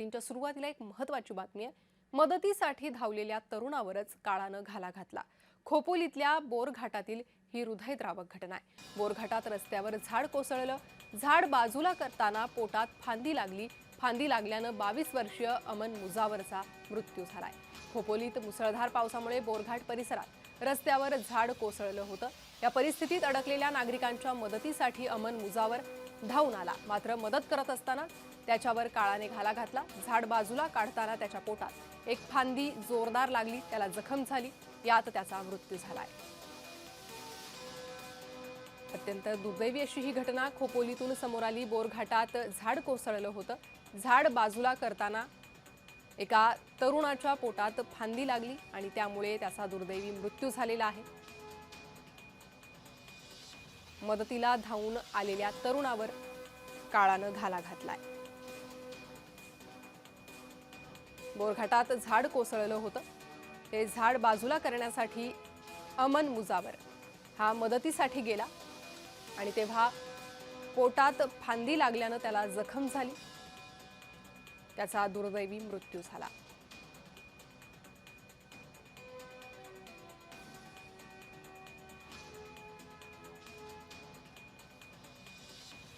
बातमींच्या सुरुवातीला एक महत्त्वाची बातमी आहे। मदतीसाठी धावलेल्या तरुणावरच काळानं घाला घातला। खोपोलीतल्या बोरघाटातील ही हृदयद्रावक घटना आहे। बोरघाटात रस्त्यावर झाड कोसळलं। झाड बाजूला करताना पोटात फांदी लागली। फांदी लागल्यानं 22 वर्षीय अमन मुजावरचा मृत्यू झालाय। खोपोलीत मुसळधार पावसामुळे बोरघाट परिसरात रस्त्यावर झाड कोसळलं होतं। या परिस्थितीत अडकलेल्या नागरिकांच्या मदतीसाठी अमन मुजावर धावून आला, मात्र मदत करत असताना त्याच्यावर काळाने घाला घातला। झाड बाजूला काढताना त्याच्या पोटात एक फांदी जोरदार लागली, त्याला जखम झाली, यात त्याचा मृत्यू झालाय। अत्यंत दुर्दैवी अशी ही घटना खोपोलीतून समोर आली। बोरघाटात झाड कोसळलं होतं। झाड बाजूला करताना एका तरुणाच्या पोटात फांदी लागली आणि त्यामुळे त्याचा दुर्दैवी मृत्यू झालेला आहे। मदतीला धावून आलेल्या तरुणावर काळानं घाला घातलाय। बोरघाटात झाड कोसळलं होतं। हे झाड बाजूला करण्यासाठी अमन मुजावर हा मदतीसाठी गेला आणि तेव्हा पोटात फांदी लागल्यानं त्याला जखम झाली, त्याचा दुर्दैवी मृत्यू झाला।